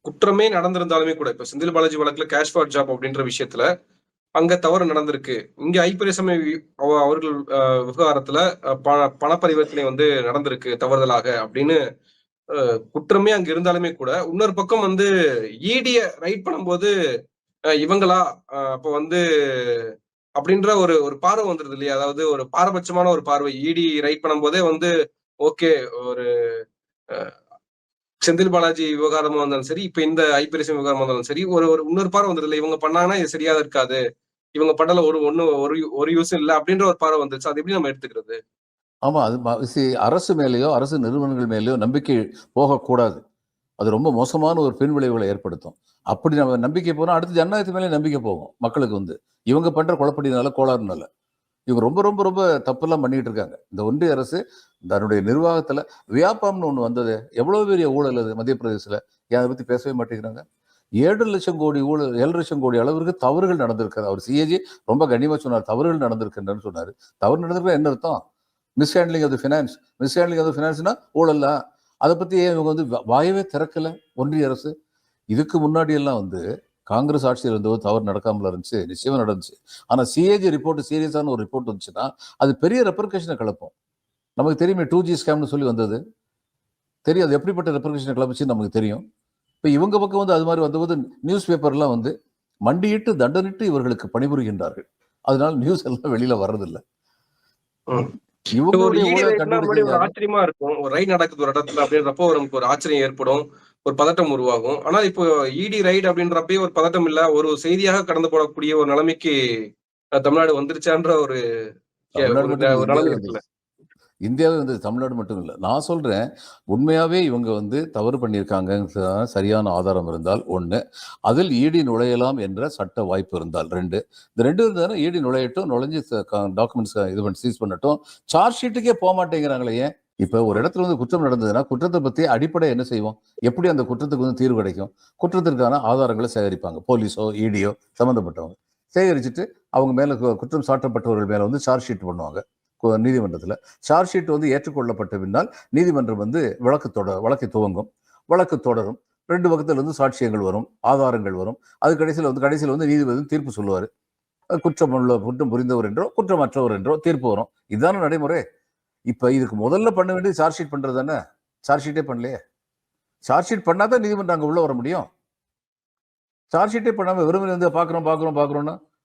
குற்றமே நடந்திருந்தாலுமே கூட, இப்ப செந்தில் பாலாஜி வழக்குல கேஷ் ஃபார் ஜாப் அப்படின்ற விஷயத்துல, அங்க தவறு நடந்திருக்கு. இங்க ஐபிஎஸ்எம்ஐ அவர்கள் விவகாரத்துல பண பரிவர்த்தனை வந்து நடந்திருக்கு தவறுதலாக அப்படின்னு குற்றமே அங்க இருந்தாலுமே கூட, இன்னொரு பக்கம் வந்து ஈடிய ரைட் பண்ணும்போது இவங்களா அப்ப வந்து அப்படின்ற ஒரு ஒரு பார்வை வந்துருது இல்லையா? அதாவது ஒரு பாரபட்சமான ஒரு பார்வை. இடி ரைட் பண்ணும்போதே வந்து ஓகே ஒரு அ செந்தில் பாலாஜி விவகாரமா இருந்தாலும் சரி, இப்ப இந்த ஐபிஎஸ் விவகாரமா இருந்தாலும் சரி, ஒரு ஒரு இன்னொரு பார்வை வந்துருதுல்ல. இவங்க பண்ணாங்கன்னா இது சரியா இருக்காது. இவங்க பண்ணல ஒரு யூஸும் இல்ல அப்படின்ற ஒரு பார்வை வந்துருச்சு. அது எப்படி நம்ம எடுத்துக்கிறது? ஆமா. அது அரசு மேலேயோ, அரசு நிறுவனங்கள் மேலேயோ நம்பிக்கை போகக்கூடாது. அது ரொம்ப மோசமான ஒரு பின் விளைவுகளை ஏற்படுத்தும். அப்படி நம்ம நம்பிக்கை போனா அடுத்து ஜனநாயகத்து மேலே நம்பிக்கை போகும் மக்களுக்கு வந்து. இவங்க பண்ற குழப்படினால, கோளாறுனால. இவங்க ரொம்ப ரொம்ப ரொம்ப தப்பெல்லாம் பண்ணிட்டு இருக்காங்க. இந்த ஒன்றிய அரசு தன்னுடைய நிர்வாகத்துல வியாபாரம்னு ஒண்ணு வந்தது. எவ்வளவு பெரிய ஊழல் அது மத்திய பிரதேசல. ஏன் அதை பத்தி பேசவே மாட்டேங்கிறாங்க? 7,00,000 கோடி ஊழல் 7,00,000 கோடி அளவிற்கு தவறுகள் நடந்திருக்காது. அவர் சிஏஜி ரொம்ப கண்ணியமா சொன்னார். தவறுகள் நடந்திருக்கின்றன்னு சொன்னாரு. தவறு நடந்திருக்கா என்ன அர்த்தம்? Mishandling of the finance. Mishandling of the ஃபினான்ஸ்னா ஊழலா? அதை பத்தி ஏன் இவங்க வந்து வாயவே திறக்கல ஒன்றிய அரசு? இதுக்கு முன்னாடி எல்லாம் வந்து காங்கிரஸ் ஆட்சியில் இருந்தபோது தவறு நடக்காமல் இருந்துச்சு, நிச்சயமா நடந்துச்சு. ஆனா சிஏஜி ரிப்போர்ட் சீரியஸான ஒரு ரிப்போர்ட் வந்துச்சுன்னா அது பெரிய ரெப்பர்கேஷனை கிளப்பும். நமக்கு தெரியுமே 2G ஸ்கேம்னு சொல்லி வந்தது. தெரியும் அது எப்படிப்பட்ட ரெப்பர்கேஷனை கிளப்பிச்சுன்னு நமக்கு தெரியும். இப்போ இவங்க பக்கம் வந்து அது மாதிரி வந்தபோது நியூஸ் பேப்பர்லாம் வந்து மண்டியிட்டு தண்டனிட்டு இவர்களுக்கு பணிபுரிகின்றார்கள். அதனால நியூஸ் எல்லாம் வெளியில வர்றதில்லை. ஒரு ஆச்சரியமா இருக்கும். ஒரு ரைட் நடக்குது ஒரு இடத்துல அப்படின்றப்போ நமக்கு ஒரு ஆச்சரியம் ஏற்படும். ஒரு பதட்டம் உருவாகும். ஆனா இப்போ இடி ரைட் அப்படின்றப்பயே ஒரு பதட்டம் இல்ல. ஒரு செய்தியாக கடந்து போடக்கூடிய ஒரு நிலைமைக்கு தமிழ்நாடு வந்துருச்சான்ற ஒரு நிலைமை இருக்குல்ல. இந்தியாவே வந்து தமிழ்நாடு மட்டும் இல்லை. நான் சொல்றேன் உண்மையாவே இவங்க வந்து தவறு பண்ணியிருக்காங்க சரியான ஆதாரம் இருந்தால் 1, அதில் ஈடி நுழையலாம் என்ற சட்ட வாய்ப்பு இருந்தால் 2, இந்த 2 இருந்தாலும் ஈடி நுழையட்டும், நுழைஞ்சு டாக்குமெண்ட்ஸ் இது பண்ணி சீஸ் பண்ணட்டும். சார்ஜ் ஷீட்டுக்கே போக மாட்டேங்கிறாங்களே ஏன்? இப்ப ஒரு இடத்துல வந்து குற்றம் நடந்ததுன்னா குற்றத்தை பத்தி அடிப்படை என்ன செய்வோம்? எப்படி அந்த குற்றத்துக்கு வந்து தீர்வு கிடைக்கும்? குற்றத்திற்கான ஆதாரங்களை சேகரிப்பாங்க. போலீஸோ இடியோ சம்பந்தப்பட்டவங்க சேகரிச்சுட்டு அவங்க மேல குற்றம் சாட்டப்பட்டவர்கள் மேல வந்து சார்ஜ் ஷீட் பண்ணுவாங்க நீதிமன்றத்தில். சார்ஜ் ஷீட் வந்து ஏற்றுக்கொள்ளப்பட்ட பின்னால் நீதிமன்றம் வந்து வழக்கை துவங்கும், வழக்கு தொடரும். 2 பக்கத்திலிருந்து சாட்சியங்கள் வரும், ஆதாரங்கள் வரும். அது கடைசியில் வந்து நீதிபதி தீர்ப்பு சொல்லுவார். குற்றம் புரிந்தவர் என்றோ குற்றமற்றவர் என்றோ தீர்ப்பு வரும். இதுதான நடைமுறை. இப்ப இதுக்கு முதல்ல பண்ண வேண்டியது சார்ஜ் ஷீட் பண்றது தானே. சார்ஜ் ஷீட்டே பண்ணலையே. சார்ஜ் ஷீட் பண்ணாதான் நீதிமன்றம் அங்க உள்ள வர முடியும். சார்ஜ் ஷீட்டே பண்ணாம வெறுமனே வந்து பாக்குறோம்னா